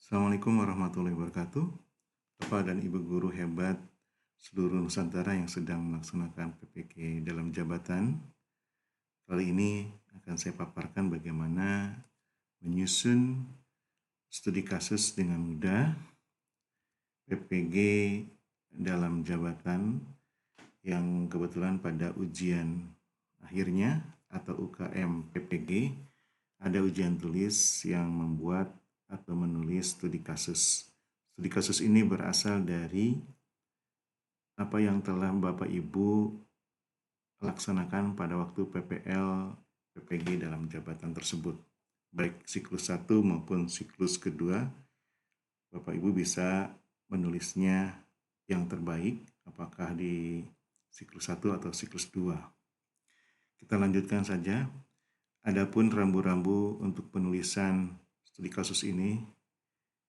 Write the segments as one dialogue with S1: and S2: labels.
S1: Assalamualaikum warahmatullahi wabarakatuh. Bapak dan Ibu guru hebat seluruh Nusantara yang sedang melaksanakan PPK dalam jabatan. Kali ini akan saya paparkan bagaimana menyusun studi kasus dengan mudah, PPG dalam jabatan yang kebetulan pada ujian akhirnya atau UKM PPG ada ujian tulis yang membuat atau menulis studi kasus. Studi kasus ini berasal dari apa yang telah Bapak Ibu laksanakan pada waktu PPL PPG dalam jabatan tersebut. Baik siklus 1 maupun siklus kedua, Bapak Ibu bisa menulisnya yang terbaik, apakah di siklus 1 atau siklus 2. Kita lanjutkan saja. Adapun rambu-rambu untuk penulisan studi kasus ini,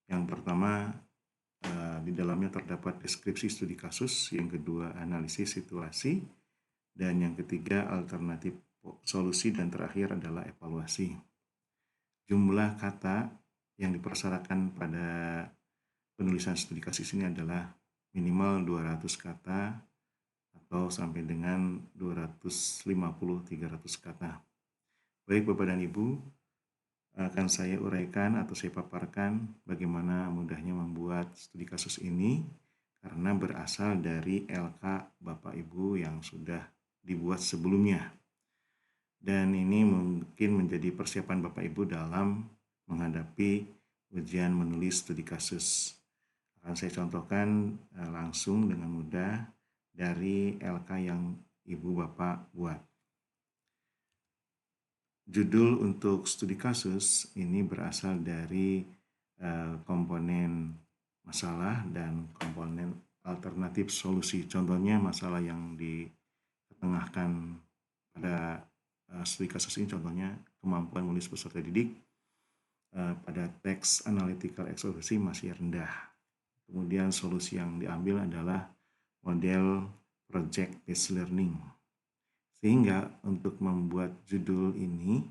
S1: yang pertama di dalamnya terdapat deskripsi studi kasus, yang kedua analisis situasi, dan yang ketiga alternatif solusi, dan terakhir adalah evaluasi. Jumlah kata yang dipersyaratkan pada penulisan studi kasus ini adalah minimal 200 kata atau sampai dengan 250-300 kata. Baik Bapak dan Ibu, akan saya uraikan atau saya paparkan bagaimana mudahnya membuat studi kasus ini karena berasal dari LK Bapak Ibu yang sudah dibuat sebelumnya. Dan ini mungkin menjadi persiapan Bapak Ibu dalam menghadapi ujian menulis studi kasus. Akan saya contohkan langsung dengan mudah dari LK yang Ibu Bapak buat. Judul untuk studi kasus ini berasal dari komponen masalah dan komponen alternatif solusi. Contohnya masalah yang ditengahkan pada studi kasus ini, contohnya kemampuan menulis peserta didik pada teks analytical execution masih rendah. Kemudian solusi yang diambil adalah model project based learning. Sehingga untuk membuat judul ini,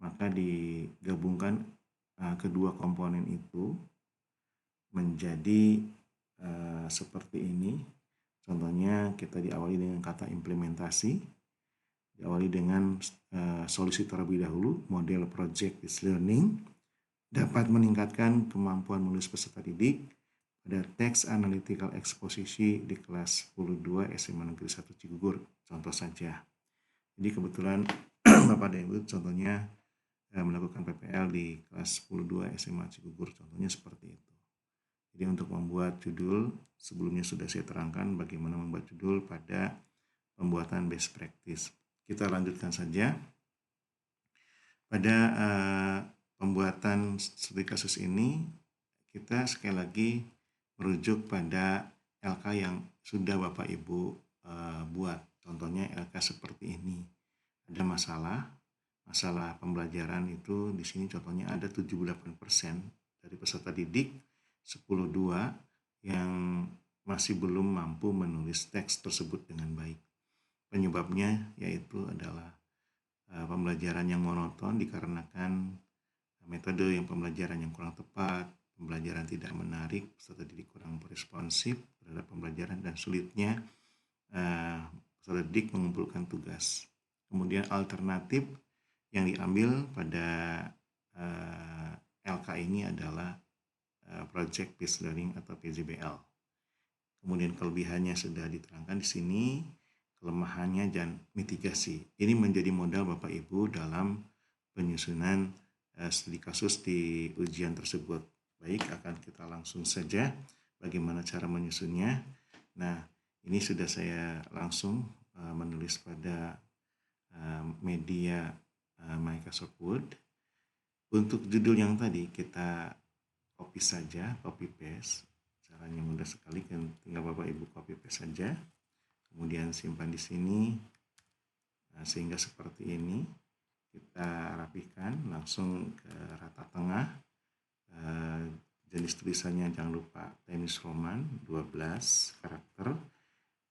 S1: maka digabungkan kedua komponen itu menjadi seperti ini. Contohnya kita diawali dengan kata implementasi, diawali dengan solusi terlebih dahulu. Model project based learning dapat meningkatkan kemampuan menulis peserta didik pada teks analytical exposisi di kelas 10-2 SMA Negeri 1 Cigugur, contoh saja. Jadi kebetulan Bapak dan Ibu contohnya melakukan PPL di kelas 10-2 SMA Cigugur, contohnya seperti itu. Jadi untuk membuat judul, sebelumnya sudah saya terangkan bagaimana membuat judul pada pembuatan best practice. Kita lanjutkan saja. Pada pembuatan studi kasus ini, kita sekali lagi merujuk pada LK yang sudah Bapak Ibu buat. Contohnya LK seperti ini. Ada masalah pembelajaran itu di sini contohnya ada 78% dari peserta didik 10-2 yang masih belum mampu menulis teks tersebut dengan baik. Penyebabnya yaitu adalah pembelajaran yang monoton dikarenakan metode yang pembelajaran yang kurang tepat, pembelajaran tidak menarik, peserta didik kurang responsif terhadap pembelajaran, dan sulitnya peserta didik mengumpulkan tugas. Kemudian alternatif yang diambil pada LK ini adalah Project Based Learning atau PJBL. Kemudian kelebihannya sudah diterangkan di sini, kelemahannya dan mitigasi. Ini menjadi modal Bapak Ibu dalam penyusunan studi kasus di ujian tersebut. Baik, akan kita langsung saja bagaimana cara menyusunnya. Nah, ini sudah saya langsung menulis pada media Microsoft Word. Untuk judul yang tadi kita copy saja, copy paste. Caranya mudah sekali, kan tinggal Bapak Ibu copy paste saja. Kemudian simpan di sini sehingga seperti ini. Kita rapikan langsung ke rata tengah. Jenis tulisannya jangan lupa Times Roman 12 karakter,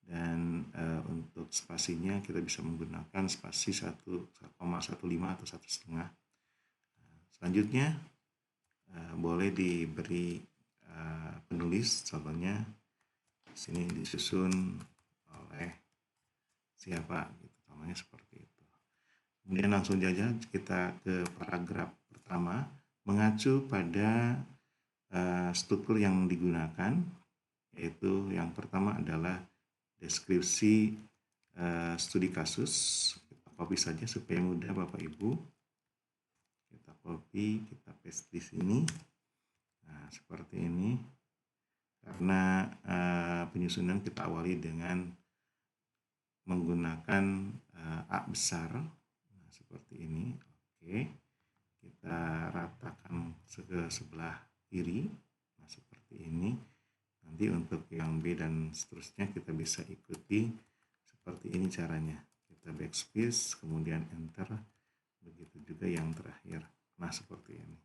S1: dan untuk spasinya kita bisa menggunakan spasi 1,15 atau 1,5. Selanjutnya boleh diberi penulis, contohnya di sini disusun oleh siapa, gitu, contohnya seperti itu. Kemudian langsung saja kita ke paragraf pertama, mengacu pada struktur yang digunakan, yaitu yang pertama adalah deskripsi studi kasus. Kita copy saja supaya mudah Bapak Ibu. Kita copy, kita paste di sini. Nah, seperti ini. Karena penyusunan kita awali dengan menggunakan A besar. Nah, seperti ini. Oke. Kita ratakan ke sebelah kiri. Nah, seperti ini. Nanti untuk yang B dan seterusnya kita bisa ikuti seperti ini caranya. Kita backspace, kemudian enter. Begitu juga yang terakhir. Nah, seperti ini.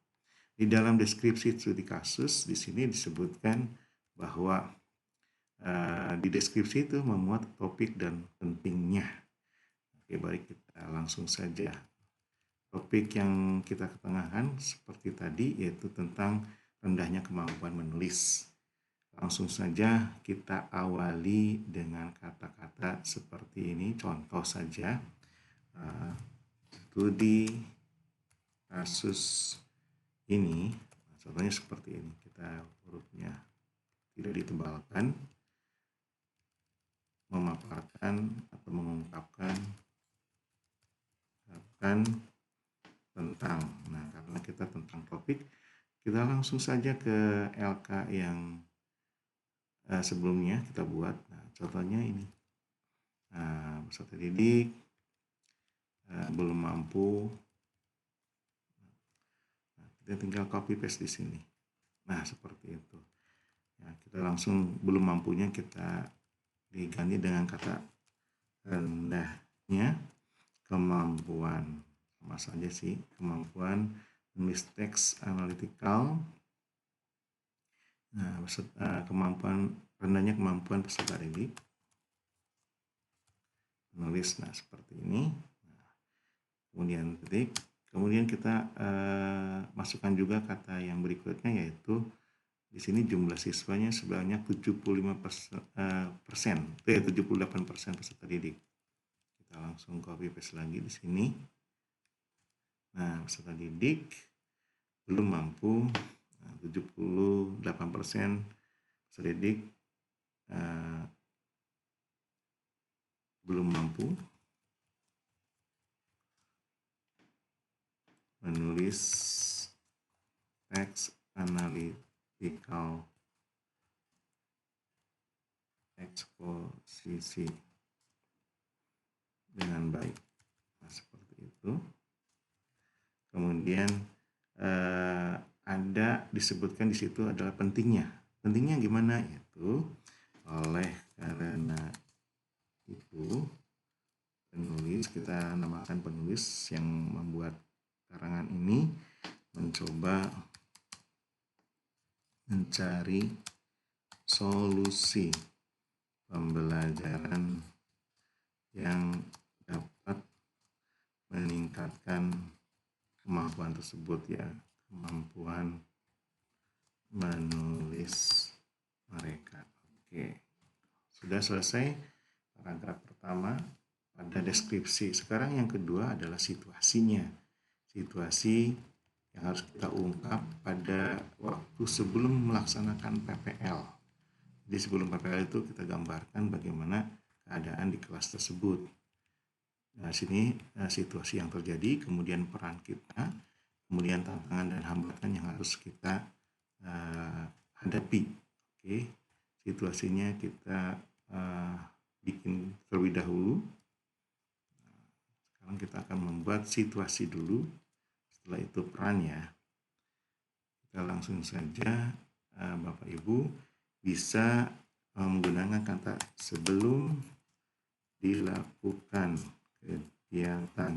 S1: Di dalam deskripsi studi kasus, di sini disebutkan bahwa di deskripsi itu memuat topik dan pentingnya. Oke, baik, kita langsung saja. Topik yang kita ketengahkan seperti tadi, yaitu tentang rendahnya kemampuan menulis. Langsung saja kita awali dengan kata-kata seperti ini. Contoh saja, studi kasus ini, contohnya seperti ini. Kita hurufnya tidak ditebalkan, memaparkan atau mengungkapkan tentang. Nah, karena kita tentang topik, kita langsung saja ke LK yang sebelumnya kita buat. Nah, contohnya ini, peserta didik belum mampu. Nah, kita tinggal copy paste di sini. Nah, seperti itu. Ya, kita langsung belum mampunya kita diganti dengan kata rendahnya kemampuan. Sama saja sih, kemampuan menulis teks analytical. Nah, rendahnya kemampuan peserta didik menulis. Nah, seperti ini. Nah, kemudian titik. Kemudian kita masukkan juga kata yang berikutnya, yaitu di sini jumlah siswanya sebanyak 78% peserta didik. Kita langsung copy paste lagi di sini. Nah, peserta didik belum mampu. 78% peserta didik belum mampu menulis teks analytical eksposisi dengan baik. Nah, seperti itu. Kemudian ada disebutkan di situ adalah pentingnya. Pentingnya gimana? Yaitu oleh karena itu penulis, kita namakan penulis yang membuat karangan ini mencoba mencari solusi pembelajaran yang dapat meningkatkan kemampuan tersebut, ya, kemampuan menulis mereka. Oke, sudah selesai paragraf pertama pada deskripsi. Sekarang yang kedua adalah situasinya. Situasi yang harus kita ungkap pada waktu sebelum melaksanakan PPL. Jadi sebelum PPL itu kita gambarkan bagaimana keadaan di kelas tersebut. Nah, sini situasi yang terjadi, kemudian peran kita, kemudian tantangan dan hambatan yang harus kita hadapi. Oke, situasinya kita bikin terlebih dahulu. Sekarang kita akan membuat situasi dulu, setelah itu peran, ya. Kita langsung saja Bapak Ibu bisa menggunakan kata sebelum dilakukan kegiatan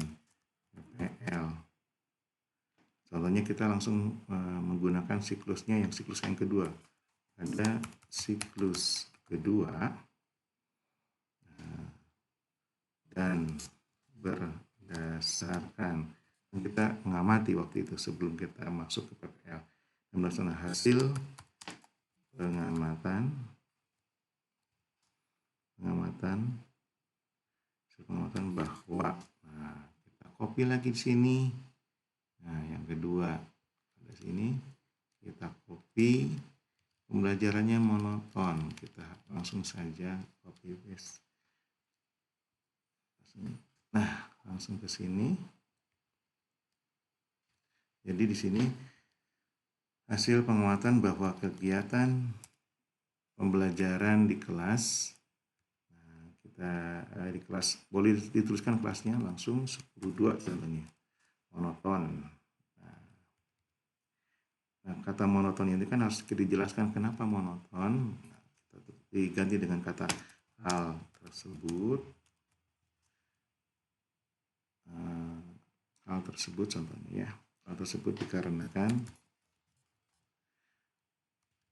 S1: PPL. Contohnya kita langsung menggunakan siklusnya, yang siklus yang kedua. Ada siklus kedua dan berdasarkan kita mengamati waktu itu sebelum kita masuk ke PPL. Dan pembahasan hasil pengamatan bahwa, nah, kita copy lagi di sini. Nah, yang kedua ada sini kita copy, pembelajarannya monoton, kita langsung saja copy paste. Nah, langsung ke sini. Jadi di sini hasil penguatan bahwa kegiatan pembelajaran di kelas, kita di kelas boleh dituliskan kelasnya langsung 10.2 contohnya, monoton. Nah, kata monoton ini kan harus dijelaskan kenapa monoton. Nah, kita diganti dengan kata hal tersebut. Hal tersebut contohnya ya. Hal tersebut dikarenakan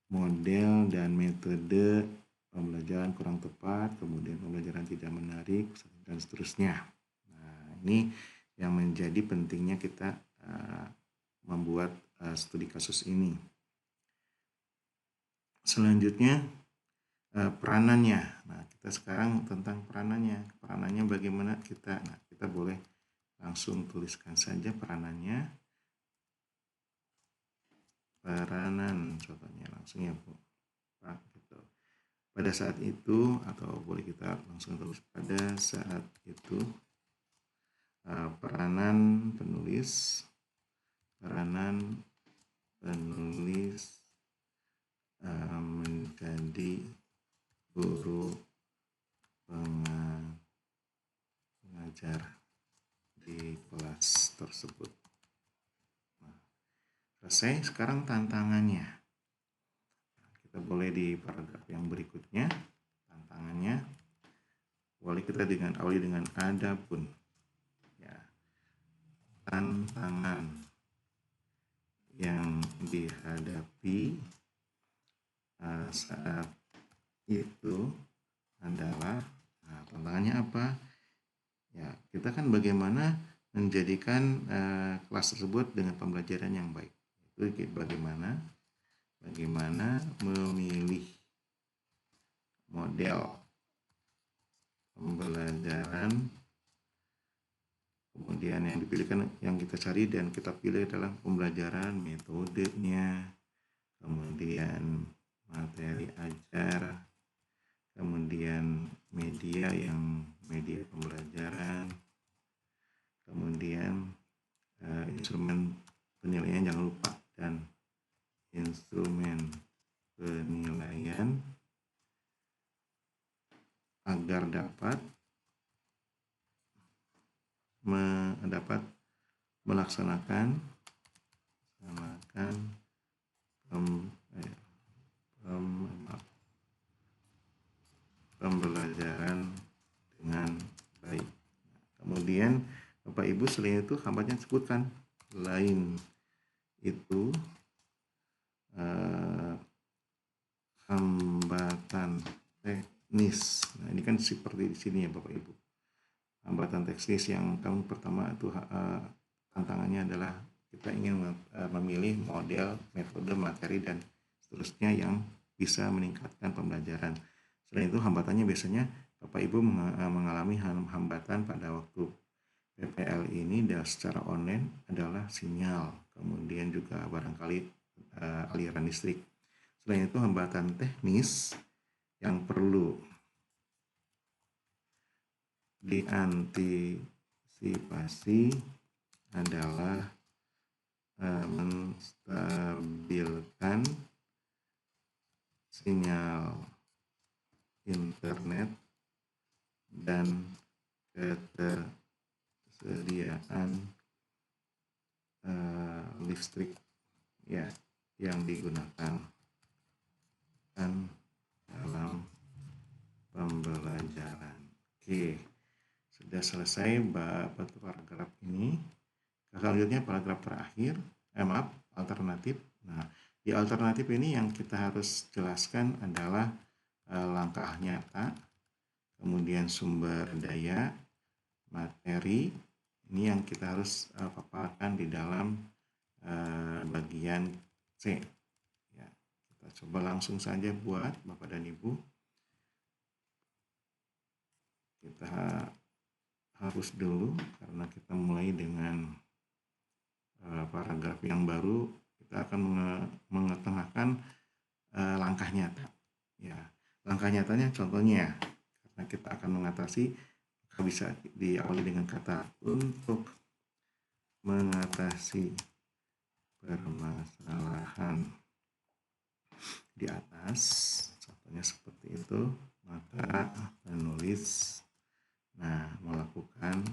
S1: model dan metode pembelajaran kurang tepat, kemudian pembelajaran tidak menarik, dan seterusnya. Nah, ini yang menjadi pentingnya kita membuat studi kasus ini. Selanjutnya peranannya. Nah, kita sekarang tentang peranannya. Peranannya bagaimana kita? Nah, kita boleh langsung tuliskan saja peranannya. Peranan contohnya langsung ya Bu. Gitu. Pada saat itu, atau boleh kita langsung tulis pada saat itu, peranan penulis menjadi guru pengajar di kelas tersebut. Nah, selesai. Sekarang tantangannya. Kita boleh di paragraf yang berikutnya, tantangannya boleh kita awali dengan adapun. Ya, tantangan yang dihadapi saat itu adalah, nah, tantangannya apa? Ya, kita kan bagaimana menjadikan kelas tersebut dengan pembelajaran yang baik. Itu bagaimana memilih model pembelajaran, kemudian yang dipilihkan, yang kita cari dan kita pilih adalah pembelajaran, metodenya, kemudian materi ajar, kemudian media pembelajaran, kemudian instrumen penilaian jangan lupa, dan instrumen penilaian agar dapat melaksanakan pembelajaran dengan baik. Kemudian Bapak Ibu selain itu hambatannya sebutkan. Lain itu hambatan teknis. Nah, ini kan seperti di sini ya Bapak Ibu. Hambatan teknis yang pertama itu tantangannya adalah kita ingin memilih model, metode, materi, dan seterusnya yang bisa meningkatkan pembelajaran. Selain itu hambatannya biasanya Bapak Ibu mengalami hambatan pada waktu PPL ini secara online adalah sinyal, kemudian juga barangkali aliran listrik. Selain itu hambatan teknis yang perlu diantisipasi adalah menstabilkan sinyal internet dan ketersediaan listrik ya yang digunakan dalam pembelajaran. Oke, sudah selesai paragraf ini. Selanjutnya paragraf terakhir, alternatif. Nah, di alternatif ini yang kita harus jelaskan adalah langkah nyata, kemudian sumber daya, materi. Ini yang kita harus paparkan di dalam bagian C. Ya, kita coba langsung saja buat Bapak dan Ibu. Kita hapus dulu karena kita mulai dengan paragraf yang baru. Kita akan mengetengahkan langkah nyata. Ya, langkah nyatanya contohnya, karena kita akan mengatasi, bisa diawali dengan kata untuk mengatasi permasalahan di atas, contohnya seperti itu, maka penulis melakukan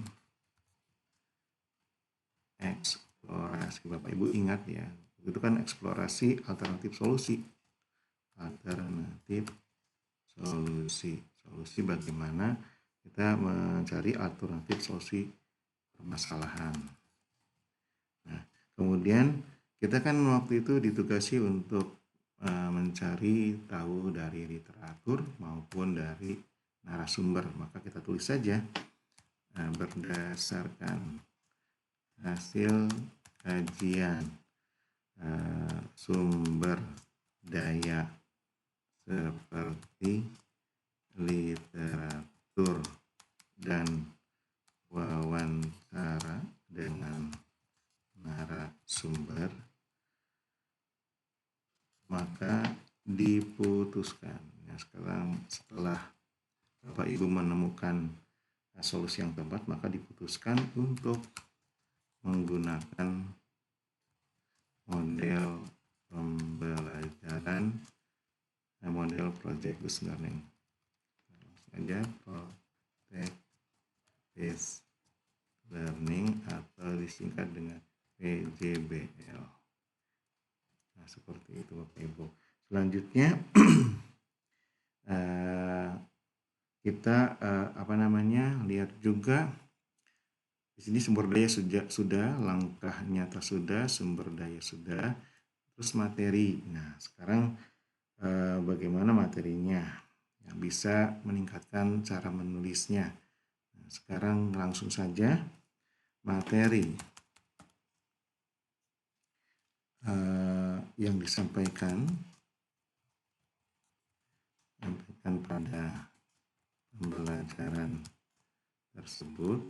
S1: eksplorasi. Bapak Ibu ingat ya, itu kan eksplorasi alternatif solusi. Solusi bagaimana kita mencari alternatif solusi permasalahan. Nah, kemudian kita kan waktu itu ditugasi untuk mencari tahu dari literatur maupun dari narasumber, maka kita tulis saja berdasarkan hasil kajian sumber daya seperti literatur dan wawancara dengan narasumber, maka diputuskan. Nah, sekarang setelah Bapak Ibu menemukan solusi yang tepat, maka diputuskan untuk menggunakan model pembelajaran, model project based learning. Saja project based learning atau disingkat dengan PJBL. Nah, seperti itu Bapak Ibu. Selanjutnya kita lihat juga di sini sumber daya sudah, langkah nyata sudah, sumber daya sudah, terus materi. Nah, sekarang bagaimana materinya yang bisa meningkatkan cara menulisnya. Nah, sekarang langsung saja materi yang disampaikan pada pembelajaran tersebut.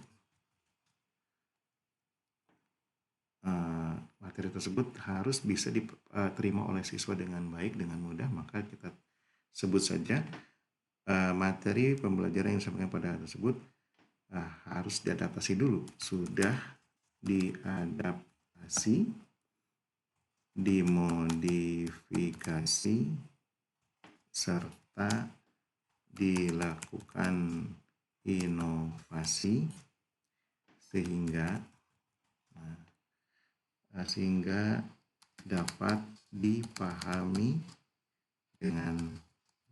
S1: Materi tersebut harus bisa diterima oleh siswa dengan baik, dengan mudah, maka kita sebut saja materi pembelajaran yang disampaikan pada tersebut harus diadaptasi dulu. Sudah diadaptasi, dimodifikasi, serta dilakukan inovasi sehingga dapat dipahami dengan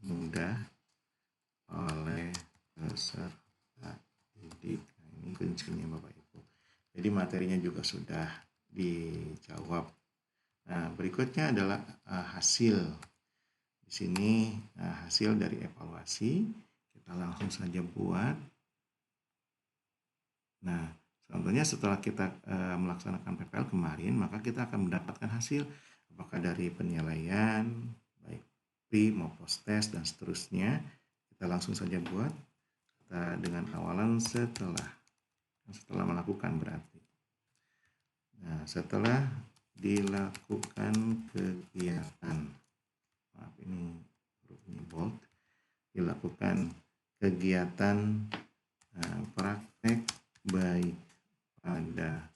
S1: mudah oleh peserta didik. Ini kuncinya Bapak Ibu. Jadi materinya juga sudah dijawab. Nah, berikutnya adalah hasil. Di sini hasil dari evaluasi. Kita langsung saja buat. Nah, contohnya setelah kita melaksanakan PPL kemarin, maka kita akan mendapatkan hasil apakah dari penilaian, baik pre maupun post test dan seterusnya. Kita langsung saja buat dengan awalan setelah melakukan berarti. Nah, setelah dilakukan kegiatan, maaf ini huruf ini bold, dilakukan kegiatan praktek baik pada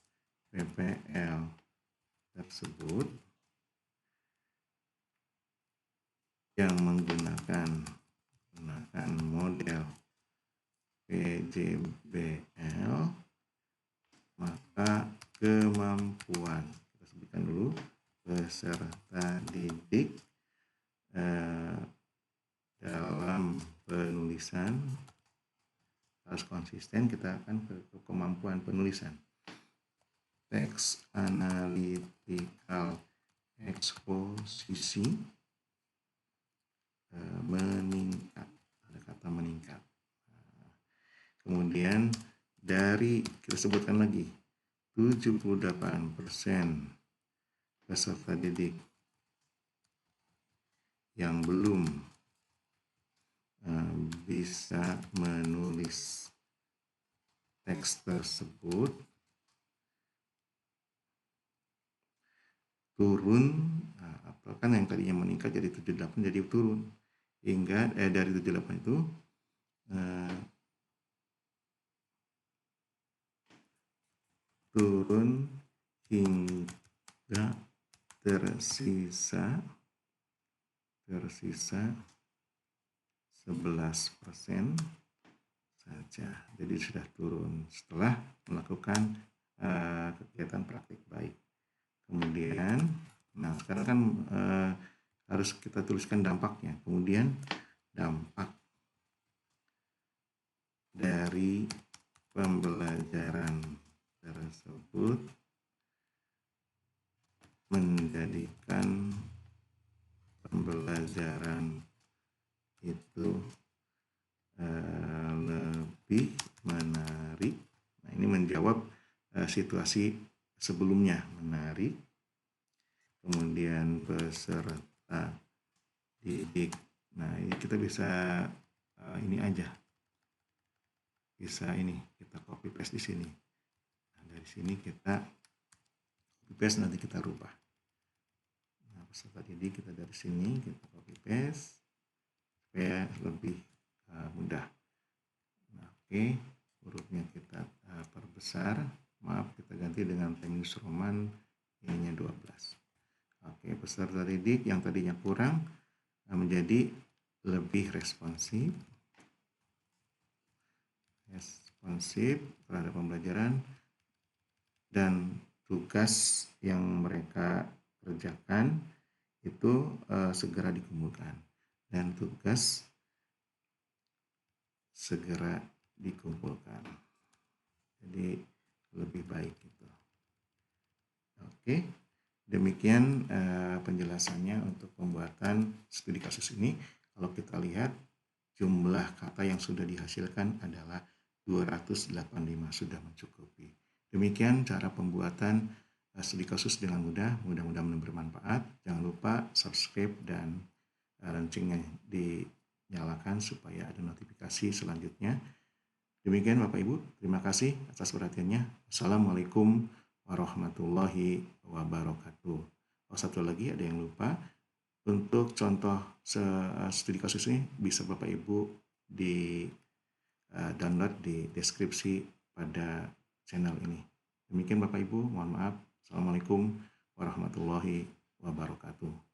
S1: PPL tersebut yang menggunakan model PJBL, maka kemampuan, kita sebutkan dulu, peserta didik dalam penulisan harus konsisten. Kita akan ke kemampuan penulisan, teks analytical eksposisi meningkat, ada kata meningkat. Kemudian dari, kita sebutkan lagi, 78% peserta didik yang belum bisa menulis teks tersebut turun, kan yang tadinya meningkat jadi 78 jadi turun, hingga dari 78 itu turun hingga tersisa 11% saja. Jadi sudah turun setelah melakukan kegiatan praktik baik. Kemudian, sekarang kan harus kita tuliskan dampaknya. Kemudian dampak dari pembelajaran tersebut menjadikan pembelajaran itu lebih menarik. Nah, ini menjawab situasi sebelumnya, menarik. Kemudian peserta didik. Nah, ini kita bisa ini aja. Bisa ini kita copy paste di sini. Nah, dari sini kita copy paste, nanti kita rubah. Nah, peserta didik kita dari sini kita copy paste supaya lebih mudah. Nah, oke, hurufnya kita perbesar. Maaf, kita ganti dengan Times New Roman I-nya 12. Oke, peserta didik yang tadinya kurang menjadi lebih responsif terhadap pembelajaran, dan tugas yang mereka kerjakan itu segera dikumpulkan, dan tugas segera dikumpulkan. Jadi lebih baik gitu. Oke, demikian penjelasannya untuk pembuatan studi kasus ini. Kalau kita lihat jumlah kata yang sudah dihasilkan adalah 285, sudah mencukupi. Demikian cara pembuatan studi kasus dengan mudah. Mudah-mudahan bermanfaat. Jangan lupa subscribe dan loncengnya dinyalakan supaya ada notifikasi selanjutnya. Demikian Bapak Ibu, terima kasih atas perhatiannya. Assalamualaikum warahmatullahi wabarakatuh. Satu lagi ada yang lupa, untuk contoh studi kasus ini bisa Bapak Ibu di download di deskripsi pada channel ini. Demikian Bapak Ibu, mohon maaf. Assalamualaikum warahmatullahi wabarakatuh.